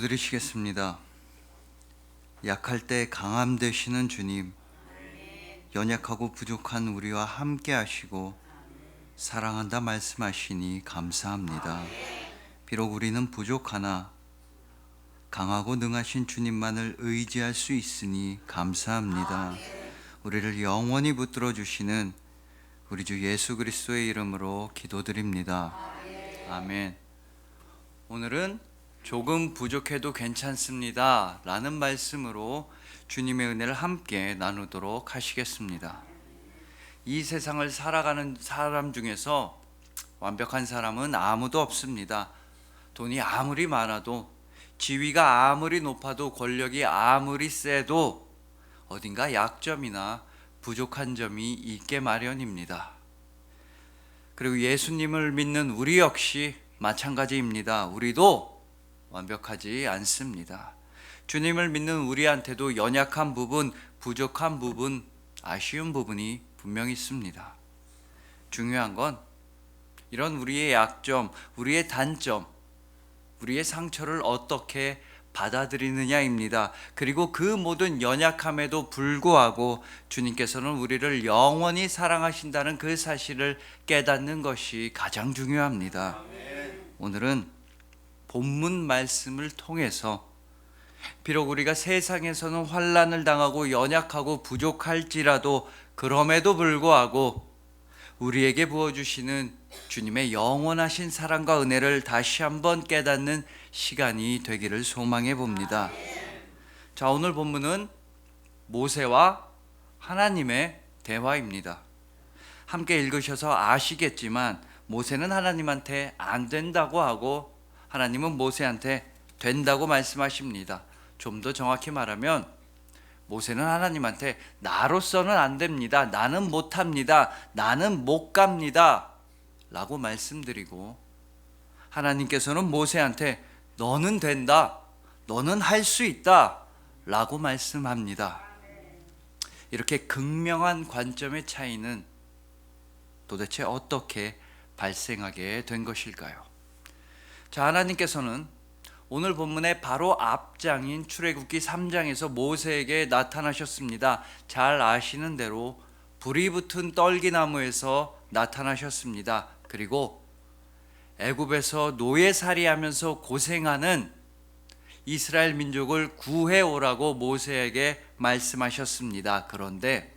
기도드리시겠습니다. 약할 때 강함 되시는 주님, 연약하고 부족한 우리와 함께 하시고 사랑한다 말씀하시니 감사합니다. 비록 우리는 부족하나 강하고 능하신 주님만을 의지할 수 있으니 감사합니다. 우리를 영원히 붙들어 주시는 우리 주 예수 그리스도의 이름으로 기도드립니다. 아멘. 오늘은 조금 부족해도 괜찮습니다 라는 말씀으로 주님의 은혜를 함께 나누도록 하시겠습니다. 이 세상을 살아가는 사람 중에서 완벽한 사람은 아무도 없습니다. 돈이 아무리 많아도, 지위가 아무리 높아도, 권력이 아무리 세도 어딘가 약점이나 부족한 점이 있게 마련입니다. 그리고 예수님을 믿는 우리 역시 마찬가지입니다. 우리도 완벽하지 않습니다. 주님을 믿는 우리한테도 연약한 부분, 부족한 부분, 아쉬운 부분이 분명히 있습니다. 중요한 건 이런 우리의 약점, 우리의 단점, 우리의 상처를 어떻게 받아들이느냐입니다. 그리고 그 모든 연약함에도 불구하고 주님께서는 우리를 영원히 사랑하신다는 그 사실을 깨닫는 것이 가장 중요합니다. 오늘은 본문 말씀을 통해서 비록 우리가 세상에서는 환난을 당하고 연약하고 부족할지라도 그럼에도 불구하고 우리에게 부어주시는 주님의 영원하신 사랑과 은혜를 다시 한번 깨닫는 시간이 되기를 소망해 봅니다. 자, 오늘 본문은 모세와 하나님의 대화입니다. 함께 읽으셔서 아시겠지만 모세는 하나님한테 안 된다고 하고 하나님은 모세한테 된다고 말씀하십니다. 좀 더 정확히 말하면 모세는 하나님한테 나로서는 안 됩니다, 나는 못합니다, 나는 못 갑니다 라고 말씀드리고, 하나님께서는 모세한테 너는 된다, 너는 할 수 있다 라고 말씀합니다. 이렇게 극명한 관점의 차이는 도대체 어떻게 발생하게 된 것일까요? 자, 하나님께서는 오늘 본문의 바로 앞장인 출애굽기 3장에서 모세에게 나타나셨습니다. 잘 아시는 대로 불이 붙은 떨기나무에서 나타나셨습니다. 그리고 애굽에서 노예살이하면서 고생하는 이스라엘 민족을 구해오라고 모세에게 말씀하셨습니다. 그런데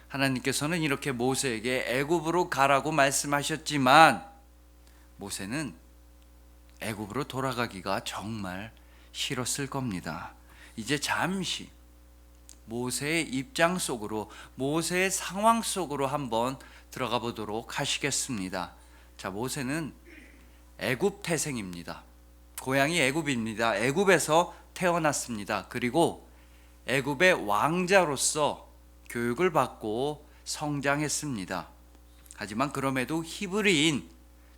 하나님께서는 이렇게 모세에게 애굽으로 가라고 말씀하셨지만 모세는 애굽으로 돌아가기가 정말 싫었을 겁니다. 이제 잠시 모세의 입장 속으로, 모세의 상황 속으로 한번 들어가 보도록 하시겠습니다. 자, 모세는 애굽 태생입니다. 고향이 애굽입니다. 애굽에서 태어났습니다. 그리고 애굽의 왕자로서 교육을 받고 성장했습니다. 하지만 그럼에도 히브리인,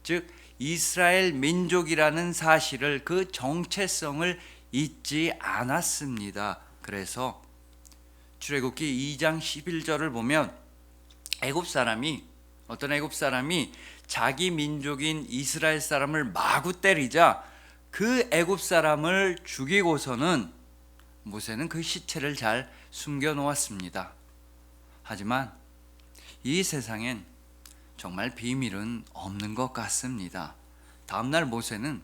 즉 이스라엘 민족이라는 사실을, 그 정체성을 잊지 않았습니다. 그래서 출애굽기 2장 11절을 보면 어떤 애굽 사람이 자기 민족인 이스라엘 사람을 마구 때리자 그 애굽 사람을 죽이고서는 모세는 그 시체를 잘 숨겨 놓았습니다. 하지만 이 세상엔 정말 비밀은 없는 것 같습니다. 다음날 모세는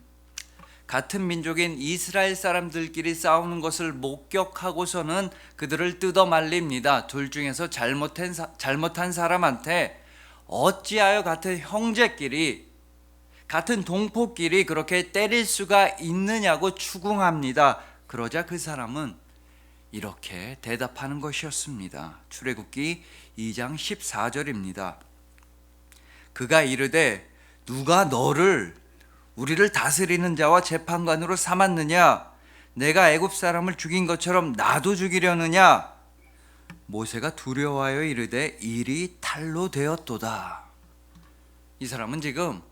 같은 민족인 이스라엘 사람들끼리 싸우는 것을 목격하고서는 그들을 뜯어 말립니다. 둘 중에서 잘못한 사람한테 어찌하여 같은 형제끼리, 같은 동포끼리 그렇게 때릴 수가 있느냐고 추궁합니다. 그러자 그 사람은 이렇게 대답하는 것이었습니다. 출애굽기 2장 14절입니다. 그가 이르되 누가 너를 우리를 다스리는 자와 재판관으로 삼았느냐? 내가 애굽 사람을 죽인 것처럼 나도 죽이려느냐? 모세가 두려워하여 이르되 일이 탈로 되었도다. 이 사람은 지금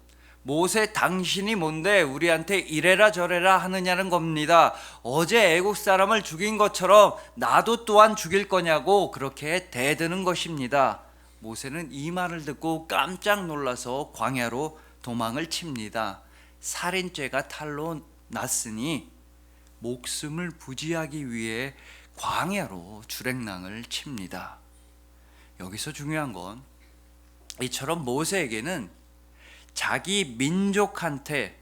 모세, 당신이 뭔데 우리한테 이래라 저래라 하느냐는 겁니다. 어제 애국 사람을 죽인 것처럼 나도 또한 죽일 거냐고 그렇게 대드는 것입니다. 모세는 이 말을 듣고 깜짝 놀라서 광야로 도망을 칩니다. 살인죄가 탈로 났으니 목숨을 부지하기 위해 광야로 주랭랑을 칩니다. 여기서 중요한 건 이처럼 모세에게는 자기 민족한테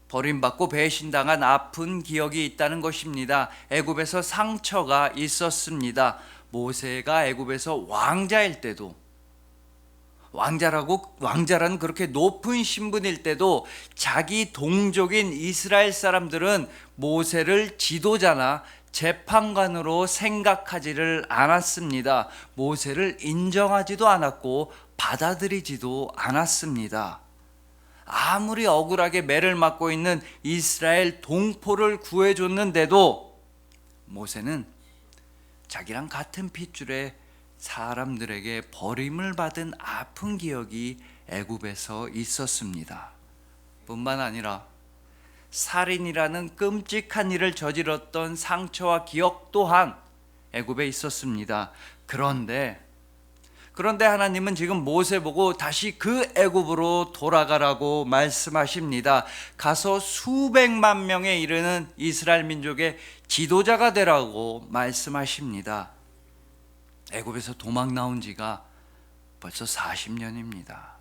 버림받고 배신당한 아픈 기억이 있다는 것입니다. 애굽에서 상처가 있었습니다. 모세가 애굽에서 왕자일 때도, 왕자라는 그렇게 높은 신분일 때도 자기 동족인 이스라엘 사람들은 모세를 지도자나 재판관으로 생각하지를 않았습니다. 모세를 인정하지도 않았고 받아들이지도 않았습니다. 아무리 억울하게 매를 맞고 있는 이스라엘 동포를 구해줬는데도 모세는 자기랑 같은 핏줄의 사람들에게 버림을 받은 아픈 기억이 애굽에서 있었습니다. 뿐만 아니라 살인이라는 끔찍한 일을 저질렀던 상처와 기억 또한 애굽에 있었습니다. 그런데 하나님은 지금 모세 보고 다시 그 애굽으로 돌아가라고 말씀하십니다. 가서 수백만 명에 이르는 이스라엘 민족의 지도자가 되라고 말씀하십니다. 애굽에서 도망 나온 지가 벌써 40년입니다.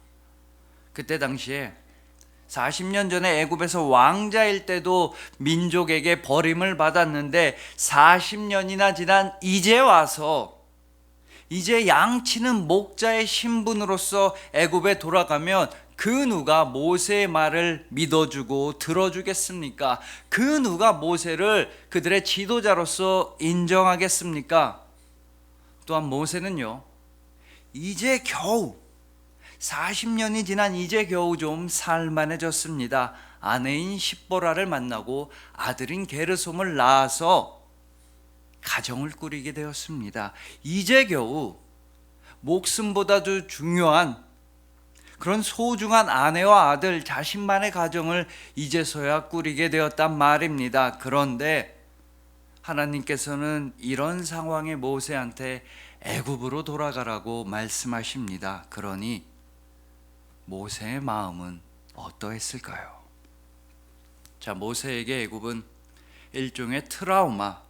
그때 당시에 40년 전에 애굽에서 왕자일 때도 민족에게 버림을 받았는데 40년이나 지난 이제 와서 이제 양치는 목자의 신분으로서 애굽에 돌아가면 그 누가 모세의 말을 믿어주고 들어주겠습니까? 그 누가 모세를 그들의 지도자로서 인정하겠습니까? 또한 모세는요, 이제 겨우 40년이 지난 이제 겨우 좀 살만해졌습니다. 아내인 십보라를 만나고 아들인 게르솜을 낳아서 가정을 꾸리게 되었습니다. 이제 겨우 목숨보다도 중요한 그런 소중한 아내와 아들, 자신만의 가정을 이제서야 꾸리게 되었단 말입니다. 그런데 하나님께서는 이런 상황의 모세한테 애굽으로 돌아가라고 말씀하십니다. 그러니 모세의 마음은 어떠했을까요? 자, 모세에게 애굽은 일종의 트라우마,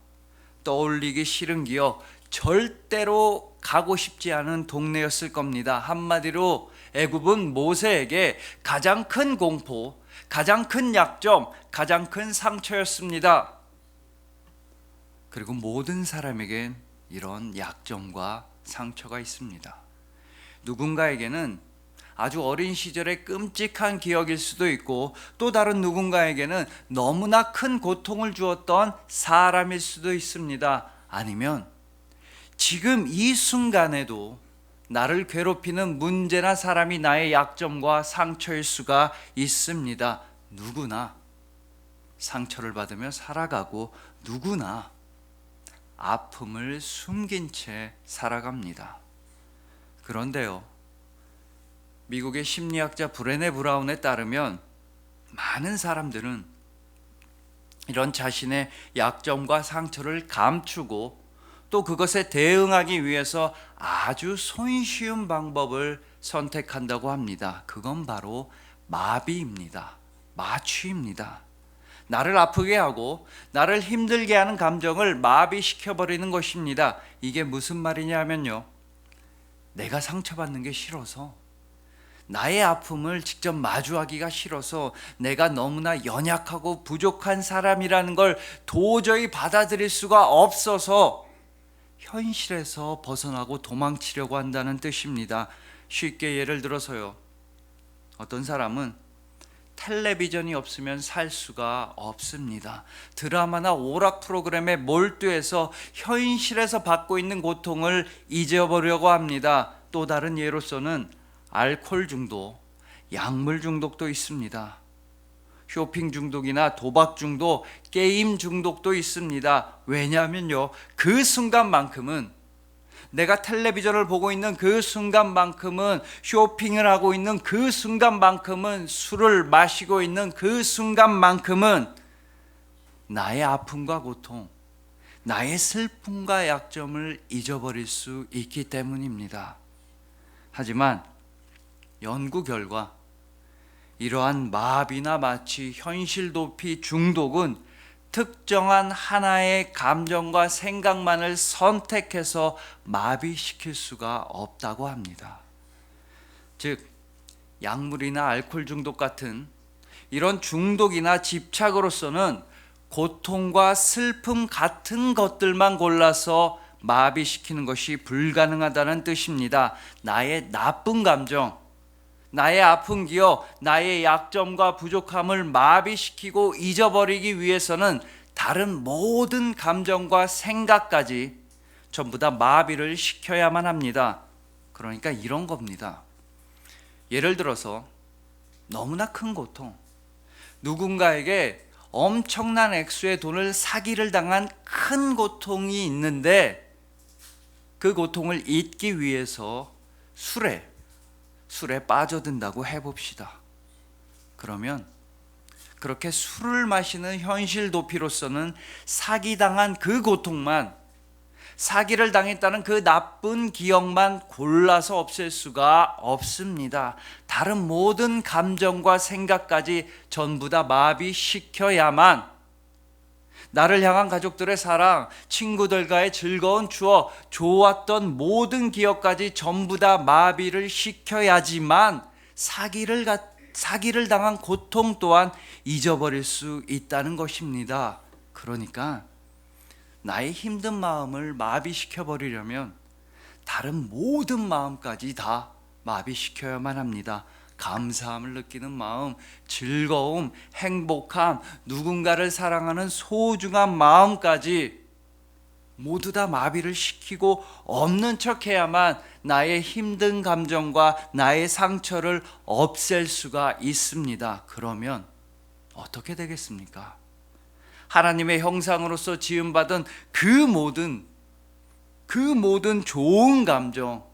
떠올리기 싫은 기억, 절대로 가고 싶지 않은 동네였을 겁니다. 한마디로 애굽은 모세에게 가장 큰 공포, 가장 큰 약점, 가장 큰 상처였습니다. 그리고 모든 사람에겐 이런 약점과 상처가 있습니다. 누군가에게는 아주 어린 시절의 끔찍한 기억일 수도 있고, 또 다른 누군가에게는 너무나 큰 고통을 주었던 사람일 수도 있습니다. 아니면 지금 이 순간에도 나를 괴롭히는 문제나 사람이 나의 약점과 상처일 수가 있습니다. 누구나 상처를 받으며 살아가고 누구나 아픔을 숨긴 채 살아갑니다. 그런데요, 미국의 심리학자 브레네 브라운에 따르면 많은 사람들은 이런 자신의 약점과 상처를 감추고 또 그것에 대응하기 위해서 아주 손쉬운 방법을 선택한다고 합니다. 그건 바로 마비입니다. 마취입니다. 나를 아프게 하고 나를 힘들게 하는 감정을 마비시켜버리는 것입니다. 이게 무슨 말이냐면요, 내가 상처받는 게 싫어서, 나의 아픔을 직접 마주하기가 싫어서, 내가 너무나 연약하고 부족한 사람이라는 걸 도저히 받아들일 수가 없어서 현실에서 벗어나고 도망치려고 한다는 뜻입니다. 쉽게 예를 들어서요, 어떤 사람은 텔레비전이 없으면 살 수가 없습니다. 드라마나 오락 프로그램에 몰두해서 현실에서 받고 있는 고통을 잊어보려고 합니다. 또 다른 예로서는 알코올 중독, 약물 중독도 있습니다. 쇼핑 중독이나 도박 중독, 게임 중독도 있습니다. 왜냐하면요, 그 순간만큼은, 내가 텔레비전을 보고 있는 그 순간만큼은, 쇼핑을 하고 있는 그 순간만큼은, 술을 마시고 있는 그 순간만큼은 나의 아픔과 고통, 나의 슬픔과 약점을 잊어버릴 수 있기 때문입니다. 하지만 연구 결과 이러한 마비나 마취, 현실 도피 중독은 특정한 하나의 감정과 생각만을 선택해서 마비시킬 수가 없다고 합니다. 즉, 약물이나 알코올 중독 같은 이런 중독이나 집착으로서는 고통과 슬픔 같은 것들만 골라서 마비시키는 것이 불가능하다는 뜻입니다. 나의 나쁜 감정, 나의 아픈 기억, 나의 약점과 부족함을 마비시키고 잊어버리기 위해서는 다른 모든 감정과 생각까지 전부 다 마비를 시켜야만 합니다. 그러니까 이런 겁니다. 예를 들어서 너무나 큰 고통, 누군가에게 엄청난 액수의 돈을 사기를 당한 큰 고통이 있는데 그 고통을 잊기 위해서 술에 빠져든다고 해봅시다. 그러면 그렇게 술을 마시는 현실 도피로서는 사기당한 그 고통만, 사기를 당했다는 그 나쁜 기억만 골라서 없앨 수가 없습니다. 다른 모든 감정과 생각까지 전부 다 마비시켜야만 나를 향한 가족들의 사랑, 친구들과의 즐거운 추억, 좋았던 모든 기억까지 전부 다 마비를 시켜야지만 사기를 당한 고통 또한 잊어버릴 수 있다는 것입니다. 그러니까 나의 힘든 마음을 마비시켜 버리려면 다른 모든 마음까지 다 마비시켜야만 합니다. 감사함을 느끼는 마음, 즐거움, 행복함, 누군가를 사랑하는 소중한 마음까지 모두 다 마비를 시키고 없는 척 해야만 나의 힘든 감정과 나의 상처를 없앨 수가 있습니다. 그러면 어떻게 되겠습니까? 하나님의 형상으로서 지음받은 그 모든 좋은 감정,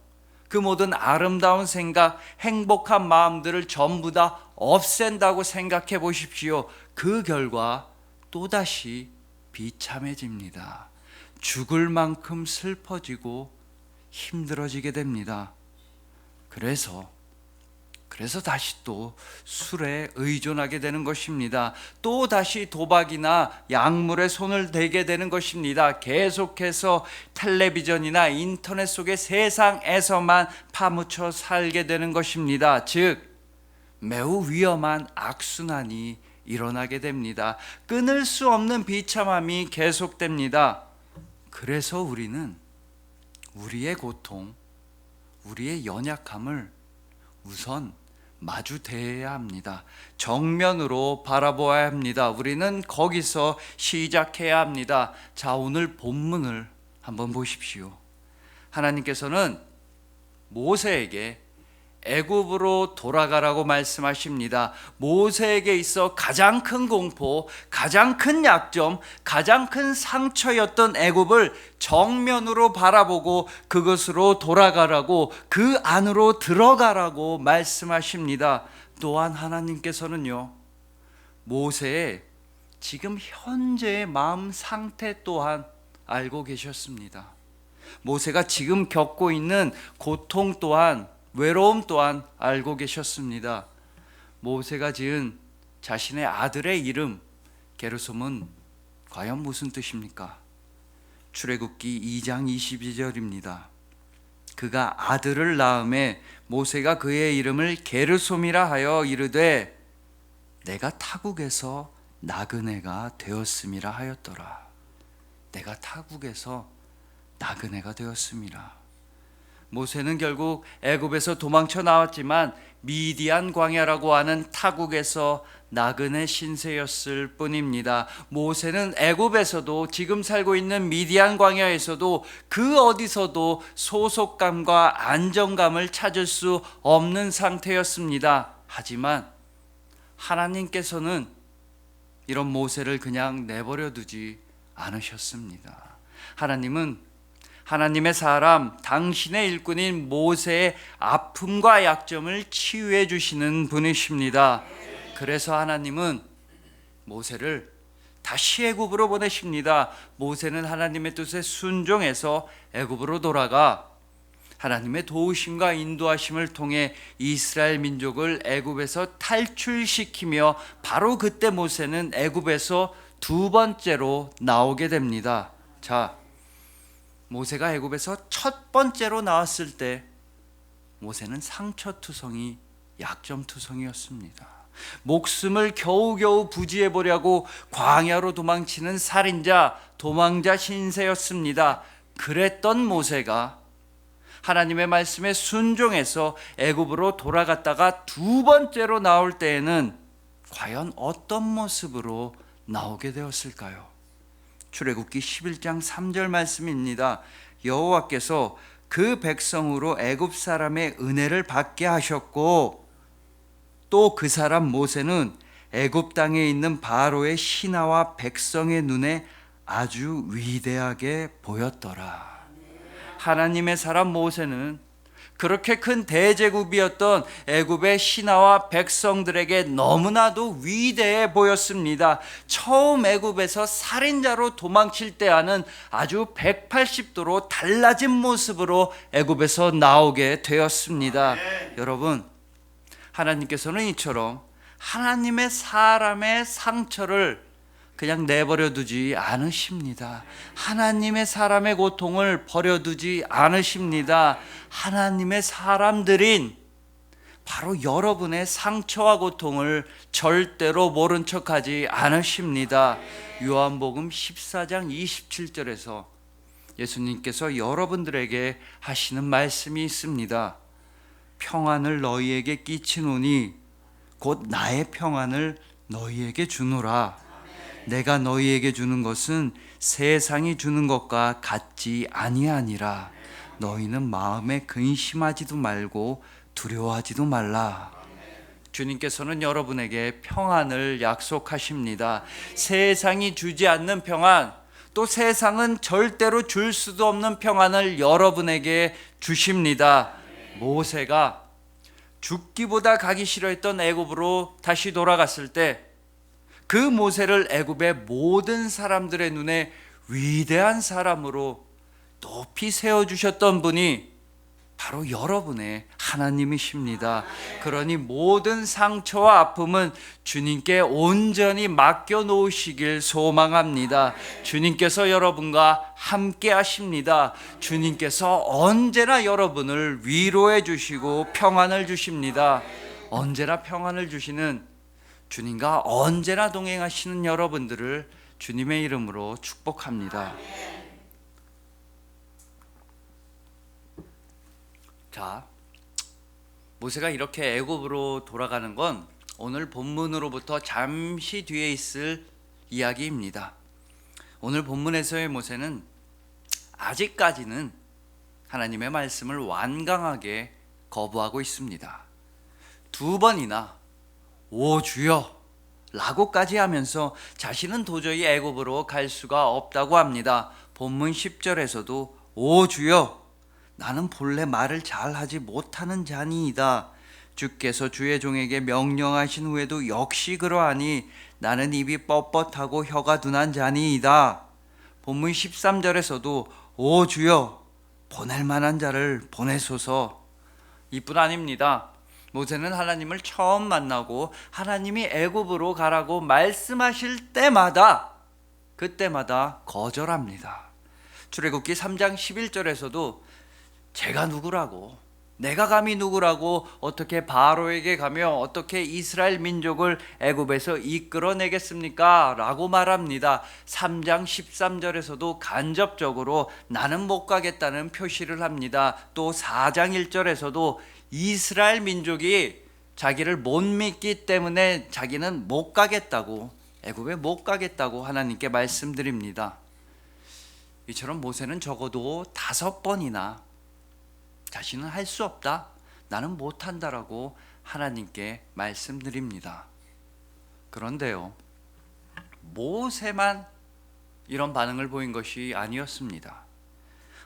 그 모든 아름다운 생각, 행복한 마음들을 전부 다 없앤다고 생각해 보십시오. 그 결과 또다시 비참해집니다. 죽을 만큼 슬퍼지고 힘들어지게 됩니다. 그래서 다시 또 술에 의존하게 되는 것입니다. 또 다시 도박이나 약물에 손을 대게 되는 것입니다. 계속해서 텔레비전이나 인터넷 속의 세상에서만 파묻혀 살게 되는 것입니다. 즉, 매우 위험한 악순환이 일어나게 됩니다. 끊을 수 없는 비참함이 계속됩니다. 그래서 우리는 우리의 고통, 우리의 연약함을 우선 마주 대해야 합니다. 정면으로 바라보아야 합니다. 우리는 거기서 시작해야 합니다. 자, 오늘 본문을 한번 보십시오. 하나님께서는 모세에게 애굽으로 돌아가라고 말씀하십니다. 모세에게 있어 가장 큰 공포, 가장 큰 약점, 가장 큰 상처였던 애굽을 정면으로 바라보고 그것으로 돌아가라고, 그 안으로 들어가라고 말씀하십니다. 또한 하나님께서는요, 모세의 지금 현재의 마음 상태 또한 알고 계셨습니다. 모세가 지금 겪고 있는 고통 또한, 외로움 또한 알고 계셨습니다. 모세가 지은 자신의 아들의 이름 게르솜은 과연 무슨 뜻입니까? 출애굽기 2장 22절입니다. 그가 아들을 낳음에 모세가 그의 이름을 게르솜이라 하여 이르되 내가 타국에서 나그네가 되었음이라 하였더라. 내가 타국에서 나그네가 되었음이라. 모세는 결국 애굽에서 도망쳐 나왔지만 미디안 광야라고 하는 타국에서 나그네 신세였을 뿐입니다. 모세는 애굽에서도 지금 살고 있는 미디안 광야에서도 그 어디서도 소속감과 안정감을 찾을 수 없는 상태였습니다. 하지만 하나님께서는 이런 모세를 그냥 내버려 두지 않으셨습니다. 하나님은 하나님의 사람, 당신의 일꾼인 모세의 아픔과 약점을 치유해 주시는 분이십니다. 그래서 하나님은 모세를 다시 애굽으로 보내십니다. 모세는 하나님의 뜻에 순종해서 애굽으로 돌아가 하나님의 도우심과 인도하심을 통해 이스라엘 민족을 애굽에서 탈출시키며 바로 그때 모세는 애굽에서 두 번째로 나오게 됩니다. 자, 모세가 애굽에서 첫 번째로 나왔을 때 모세는 상처투성이, 약점투성이었습니다. 목숨을 겨우겨우 부지해 보려고 광야로 도망치는 살인자, 도망자 신세였습니다. 그랬던 모세가 하나님의 말씀에 순종해서 애굽으로 돌아갔다가 두 번째로 나올 때에는 과연 어떤 모습으로 나오게 되었을까요? 출애굽기 11장 3절 말씀입니다. 여호와께서 그 백성으로 애굽 사람의 은혜를 받게 하셨고 또 그 사람 모세는 애굽 땅에 있는 바로의 신하와 백성의 눈에 아주 위대하게 보였더라. 하나님의 사람 모세는 그렇게 큰 대제국이었던 애굽의 신하와 백성들에게 너무나도 위대해 보였습니다. 처음 애굽에서 살인자로 도망칠 때와는 아주 180도로 달라진 모습으로 애굽에서 나오게 되었습니다. 여러분, 하나님께서는 이처럼 하나님의 사람의 상처를 그냥 내버려 두지 않으십니다. 하나님의 사람의 고통을 버려두지 않으십니다. 하나님의 사람들인 바로 여러분의 상처와 고통을 절대로 모른 척하지 않으십니다. 요한복음 14장 27절에서 예수님께서 여러분들에게 하시는 말씀이 있습니다. 평안을 너희에게 끼치노니 곧 나의 평안을 너희에게 주노라. 내가 너희에게 주는 것은 세상이 주는 것과 같지 아니하니라. 너희는 마음에 근심하지도 말고 두려워하지도 말라. 주님께서는 여러분에게 평안을 약속하십니다. 세상이 주지 않는 평안, 또 세상은 절대로 줄 수도 없는 평안을 여러분에게 주십니다. 모세가 죽기보다 가기 싫어했던 애굽으로 다시 돌아갔을 때 그 모세를 애굽의 모든 사람들의 눈에 위대한 사람으로 높이 세워주셨던 분이 바로 여러분의 하나님이십니다. 그러니 모든 상처와 아픔은 주님께 온전히 맡겨 놓으시길 소망합니다. 주님께서 여러분과 함께 하십니다. 주님께서 언제나 여러분을 위로해 주시고 평안을 주십니다. 언제나 평안을 주시는 주님과 언제나 동행하시는 여러분들을 주님의 이름으로 축복합니다. 자, 모세가 이렇게 애굽으로 돌아가는 건 오늘 본문으로부터 잠시 뒤에 있을 이야기입니다. 오늘 본문에서의 모세는 아직까지는 하나님의 말씀을 완강하게 거부하고 있습니다. 두 번이나 오 주여 라고까지 하면서 자신은 도저히 애굽으로 갈 수가 없다고 합니다. 본문 10절에서도 오 주여 나는 본래 말을 잘하지 못하는 자니이다. 주께서 주의 종에게 명령하신 후에도 역시 그러하니 나는 입이 뻣뻣하고 혀가 둔한 자니이다. 본문 13절에서도 오 주여 보낼 만한 자를 보내소서. 이뿐 아닙니다. 모세는 하나님을 처음 만나고 하나님이 애굽으로 가라고 말씀하실 때마다 그때마다 거절합니다. 출애굽기 3장 11절에서도 제가 누구라고, 내가 감히 누구라고 어떻게 바로에게 가며 어떻게 이스라엘 민족을 애굽에서 이끌어내겠습니까? 라고 말합니다. 3장 13절에서도 간접적으로 나는 못 가겠다는 표시를 합니다. 또 4장 1절에서도 이스라엘 민족이 자기를 못 믿기 때문에 자기는 못 가겠다고, 애굽에 못 가겠다고 하나님께 말씀드립니다. 이처럼 모세는 적어도 5번이나 자신은 할 수 없다, 나는 못한다라고 하나님께 말씀드립니다. 그런데요, 모세만 이런 반응을 보인 것이 아니었습니다.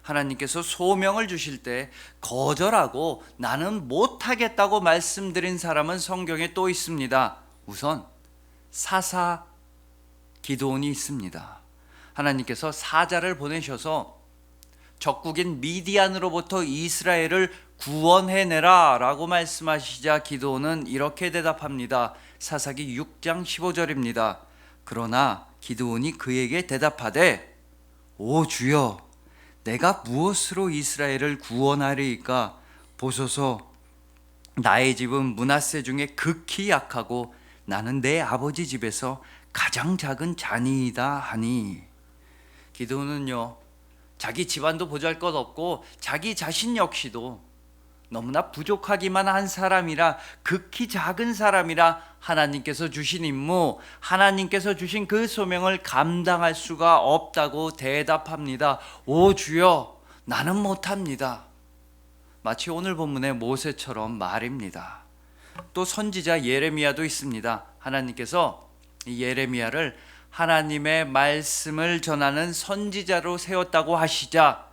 하나님께서 소명을 주실 때 거절하고 나는 못하겠다고 말씀드린 사람은 성경에 또 있습니다. 우선 사사 기드온이 있습니다. 하나님께서 사자를 보내셔서 적국인 미디안으로부터 이스라엘을 구원해내라 라고 말씀하시자 기드온은 이렇게 대답합니다. 사사기 6장 15절입니다. 그러나 기드온이 그에게 대답하되 오 주여 내가 무엇으로 이스라엘을 구원하리이까? 보소서 나의 집은 므낫세 중에 극히 약하고 나는 내 아버지 집에서 가장 작은 자니이다 하니. 기드온은요 자기 집안도 보잘것없고 자기 자신 역시도 너무나 부족하기만 한 사람이라, 극히 작은 사람이라 하나님께서 주신 임무, 하나님께서 주신 그 소명을 감당할 수가 없다고 대답합니다. 오 주여 나는 못합니다. 마치 오늘 본문의 모세처럼 말입니다. 또 선지자 예레미야도 있습니다. 하나님께서 이 예레미야를 하나님의 말씀을 전하는 선지자로 세웠다고 하시자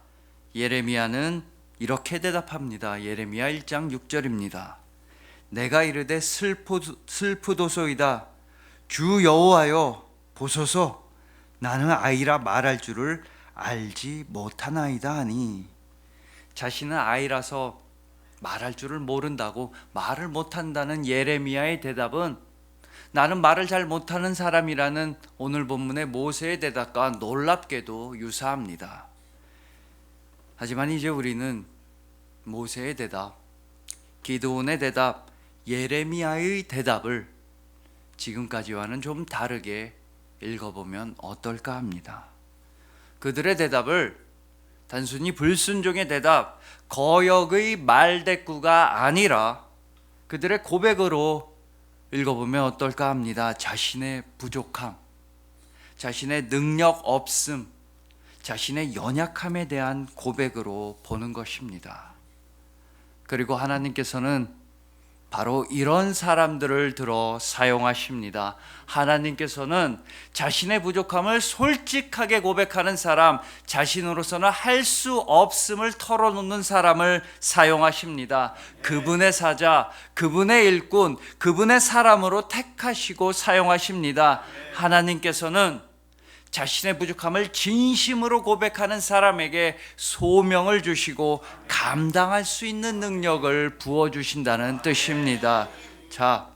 예레미야는 이렇게 대답합니다. 예레미야 1장 6절입니다. 내가 이르되 슬프도소이다. 주 여호와여 보소서 나는 아이라 말할 줄을 알지 못하나이다 하니. 자신은 아이라서 말할 줄을 모른다고, 말을 못한다는 예레미야의 대답은 나는 말을 잘 못하는 사람이라는 오늘 본문의 모세의 대답과 놀랍게도 유사합니다. 하지만 이제 우리는 모세의 대답, 기드온의 대답, 예레미야의 대답을 지금까지와는 좀 다르게 읽어보면 어떨까 합니다. 그들의 대답을 단순히 불순종의 대답, 거역의 말대꾸가 아니라 그들의 고백으로 읽어보면 어떨까 합니다. 자신의 부족함, 자신의 능력 없음, 자신의 연약함에 대한 고백으로 보는 것입니다. 그리고 하나님께서는 바로 이런 사람들을 들어 사용하십니다. 하나님께서는 자신의 부족함을 솔직하게 고백하는 사람, 자신으로서는 할 수 없음을 털어놓는 사람을 사용하십니다. 그분의 사자, 그분의 일꾼, 그분의 사람으로 택하시고 사용하십니다. 하나님께서는 자신의 부족함을 진심으로 고백하는 사람에게 소명을 주시고 감당할 수 있는 능력을 부어주신다는 뜻입니다. 자,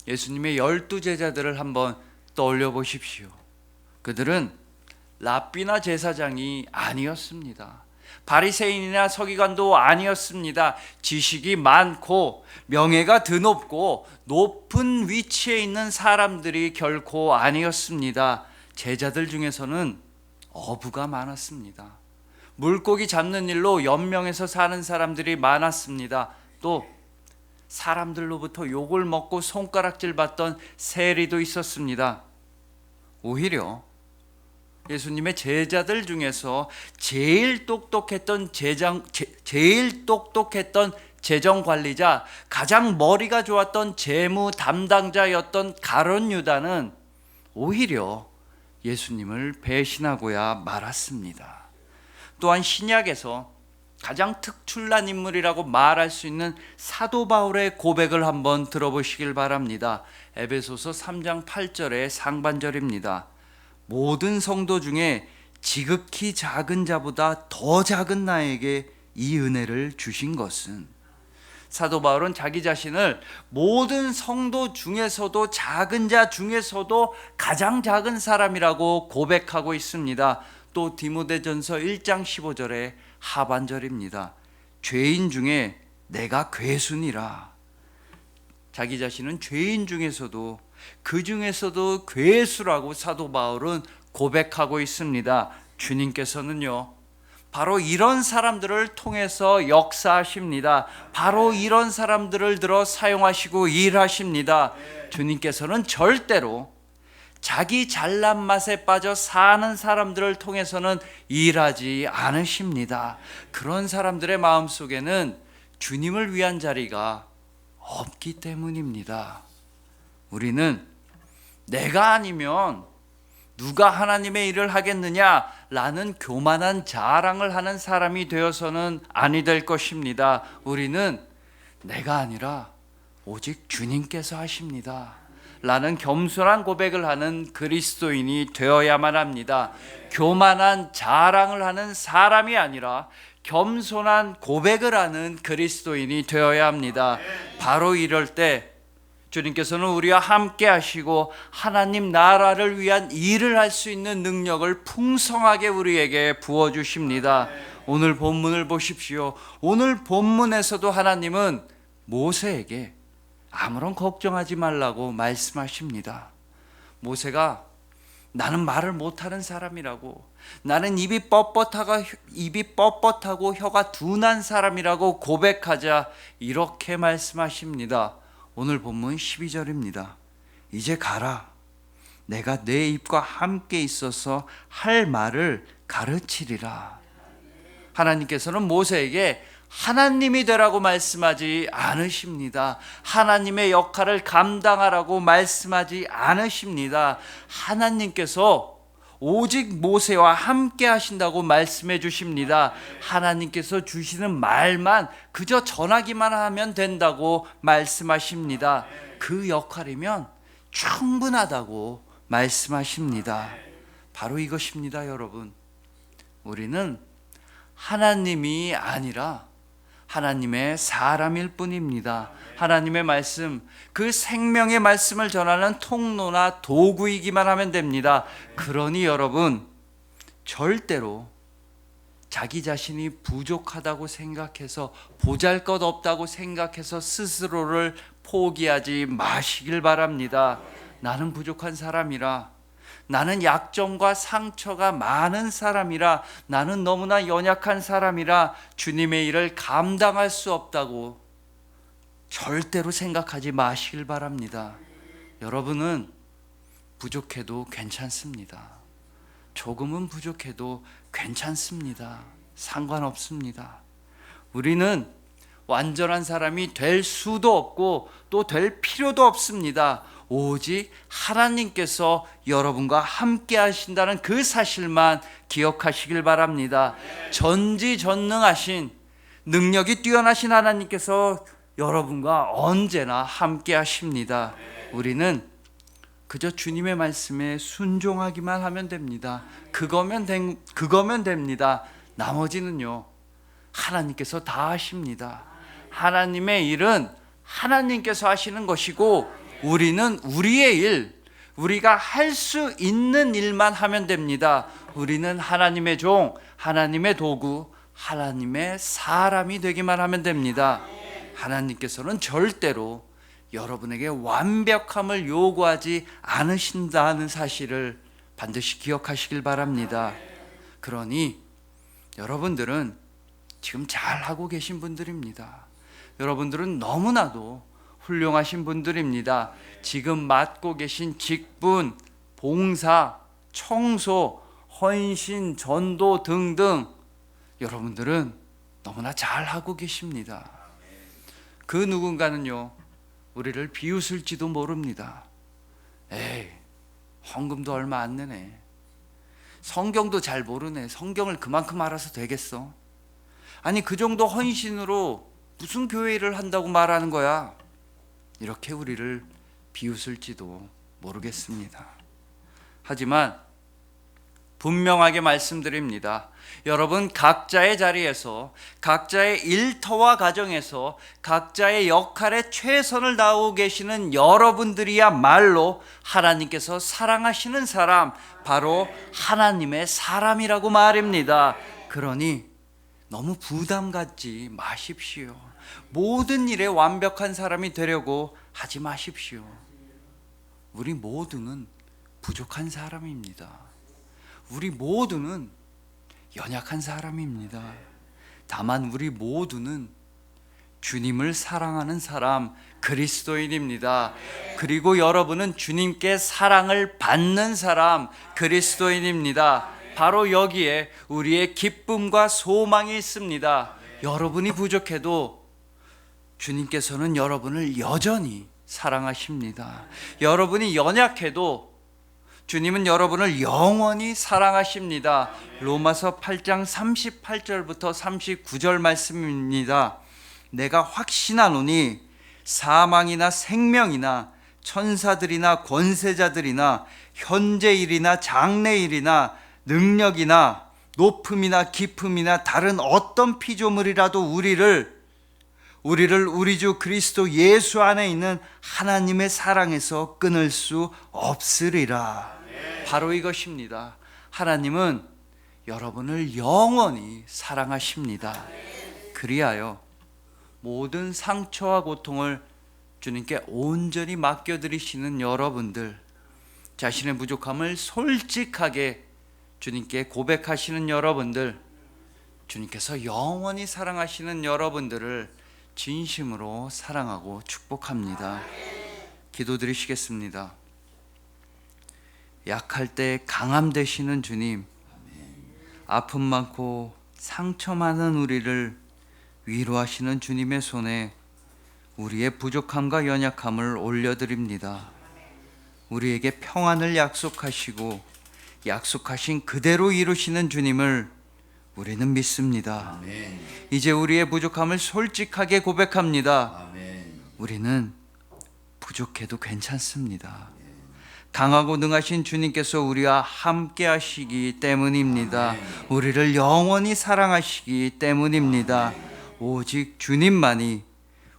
예수님의 12제자들을 한번 떠올려 보십시오. 그들은 랍비나 제사장이 아니었습니다. 바리새인이나 서기관도 아니었습니다. 지식이 많고 명예가 드높고 높은 위치에 있는 사람들이 결코 아니었습니다. 제자들 중에서는 어부가 많았습니다. 물고기 잡는 일로 연명해서 사는 사람들이 많았습니다. 또 사람들로부터 욕을 먹고 손가락질 받던 세리도 있었습니다. 오히려 예수님의 제자들 중에서 제일 똑똑했던 재정관리자, 가장 머리가 좋았던 재무 담당자였던 가룟 유다는 오히려 예수님을 배신하고야 말았습니다. 또한 신약에서 가장 특출난 인물이라고 말할 수 있는 사도 바울의 고백을 한번 들어보시길 바랍니다. 에베소서 3장 8절의 상반절입니다. 모든 성도 중에 지극히 작은 자보다 더 작은 나에게 이 은혜를 주신 것은. 사도 바울은 자기 자신을 모든 성도 중에서도 작은 자 중에서도 가장 작은 사람이라고 고백하고 있습니다. 또 디모데전서 1장 15절의 하반절입니다. 죄인 중에 내가 괴순이라. 자기 자신은 죄인 중에서도 그 중에서도 괴수라고 사도 바울은 고백하고 있습니다. 주님께서는요 바로 이런 사람들을 통해서 역사하십니다. 바로 이런 사람들을 들어 사용하시고 일하십니다. 주님께서는 절대로 자기 잘난 맛에 빠져 사는 사람들을 통해서는 일하지 않으십니다. 그런 사람들의 마음속에는 주님을 위한 자리가 없기 때문입니다. 우리는 내가 아니면 누가 하나님의 일을 하겠느냐라는 교만한 자랑을 하는 사람이 되어서는 아니 될 것입니다. 우리는 내가 아니라 오직 주님께서 하십니다 라는 겸손한 고백을 하는 그리스도인이 되어야만 합니다. 교만한 자랑을 하는 사람이 아니라 겸손한 고백을 하는 그리스도인이 되어야 합니다. 바로 이럴 때 주님께서는 우리와 함께 하시고 하나님 나라를 위한 일을 할 수 있는 능력을 풍성하게 우리에게 부어주십니다. 오늘 본문을 보십시오. 오늘 본문에서도 하나님은 모세에게 아무런 걱정하지 말라고 말씀하십니다. 모세가 나는 말을 못하는 사람이라고, 나는 입이 뻣뻣하고 혀가 둔한 사람이라고 고백하자 이렇게 말씀하십니다. 오늘 본문 12절입니다. 이제 가라. 내가 내 입과 함께 있어서 할 말을 가르치리라. 하나님께서는 모세에게 하나님이 되라고 말씀하지 않으십니다. 하나님의 역할을 감당하라고 말씀하지 않으십니다. 하나님께서 오직 모세와 함께 하신다고 말씀해 주십니다. 하나님께서 주시는 말만 그저 전하기만 하면 된다고 말씀하십니다. 그 역할이면 충분하다고 말씀하십니다. 바로 이것입니다, 여러분. 우리는 하나님이 아니라 하나님의 사람일 뿐입니다. 하나님의 말씀, 그 생명의 말씀을 전하는 통로나 도구이기만 하면 됩니다. 그러니 여러분, 절대로 자기 자신이 부족하다고 생각해서, 보잘것없다고 생각해서 스스로를 포기하지 마시길 바랍니다. 나는 부족한 사람이라, 나는 약점과 상처가 많은 사람이라, 나는 너무나 연약한 사람이라 주님의 일을 감당할 수 없다고 절대로 생각하지 마시길 바랍니다. 여러분은 부족해도 괜찮습니다. 조금은 부족해도 괜찮습니다. 상관없습니다. 우리는 완전한 사람이 될 수도 없고 또 될 필요도 없습니다. 오직 하나님께서 여러분과 함께 하신다는 그 사실만 기억하시길 바랍니다. 전지전능하신, 능력이 뛰어나신 하나님께서 여러분과 언제나 함께 하십니다. 우리는 그저 주님의 말씀에 순종하기만 하면 됩니다. 그거면 됩니다. 나머지는요, 하나님께서 다 하십니다. 하나님의 일은 하나님께서 하시는 것이고, 우리는 우리의 일, 우리가 할 수 있는 일만 하면 됩니다. 우리는 하나님의 종, 하나님의 도구, 하나님의 사람이 되기만 하면 됩니다. 하나님께서는 절대로 여러분에게 완벽함을 요구하지 않으신다는 사실을 반드시 기억하시길 바랍니다. 그러니 여러분들은 지금 잘하고 계신 분들입니다. 여러분들은 너무나도 훌륭하신 분들입니다. 지금 맡고 계신 직분, 봉사, 청소, 헌신, 전도 등등 여러분들은 너무나 잘하고 계십니다. 그 누군가는요, 우리를 비웃을지도 모릅니다. 에이, 헌금도 얼마 안 내네. 성경도 잘 모르네. 성경을 그만큼 알아서 되겠어? 아니, 그 정도 헌신으로 무슨 교회 일을 한다고 말하는 거야? 이렇게 우리를 비웃을지도 모르겠습니다. 하지만 분명하게 말씀드립니다. 여러분, 각자의 자리에서, 각자의 일터와 가정에서 각자의 역할에 최선을 다하고 계시는 여러분들이야말로 하나님께서 사랑하시는 사람, 바로 하나님의 사람이라고 말입니다. 그러니 너무 부담 갖지 마십시오. 모든 일에 완벽한 사람이 되려고 하지 마십시오. 우리 모두는 부족한 사람입니다. 우리 모두는 연약한 사람입니다. 다만 우리 모두는 주님을 사랑하는 사람, 그리스도인입니다. 그리고 여러분은 주님께 사랑을 받는 사람, 그리스도인입니다. 바로 여기에 우리의 기쁨과 소망이 있습니다. 여러분이 부족해도 주님께서는 여러분을 여전히 사랑하십니다. 여러분이 연약해도 주님은 여러분을 영원히 사랑하십니다. 로마서 8장 38절부터 39절 말씀입니다. 내가 확신하노니 사망이나 생명이나 천사들이나 권세자들이나 현재일이나 장래일이나 능력이나 높음이나 깊음이나 다른 어떤 피조물이라도 우리를 우리를 우리 주 그리스도 예수 안에 있는 하나님의 사랑에서 끊을 수 없으리라. 바로 이것입니다. 하나님은 여러분을 영원히 사랑하십니다. 그리하여 모든 상처와 고통을 주님께 온전히 맡겨드리시는 여러분들, 자신의 부족함을 솔직하게 주님께 고백하시는 여러분들, 주님께서 영원히 사랑하시는 여러분들을 진심으로 사랑하고 축복합니다. 기도드리시겠습니다. 약할 때 강함 되시는 주님, 아픔 많고 상처 많은 우리를 위로하시는 주님의 손에 우리의 부족함과 연약함을 올려드립니다. 우리에게 평안을 약속하시고 약속하신 그대로 이루시는 주님을 우리는 믿습니다. 아멘. 이제 우리의 부족함을 솔직하게 고백합니다. 아멘. 우리는 부족해도 괜찮습니다. 강하고 능하신 주님께서 우리와 함께 하시기 때문입니다. 우리를 영원히 사랑하시기 때문입니다. 오직 주님만이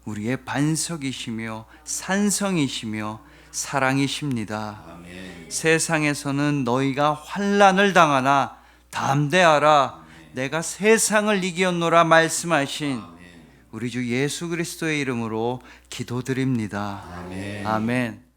우리의 반석이시며 산성이시며 사랑이십니다. 아멘. 세상에서는 너희가 환난을 당하나 담대하라, 내가 세상을 이기었노라 말씀하신 우리 주 예수 그리스도의 이름으로 기도드립니다. 아멘. 아멘.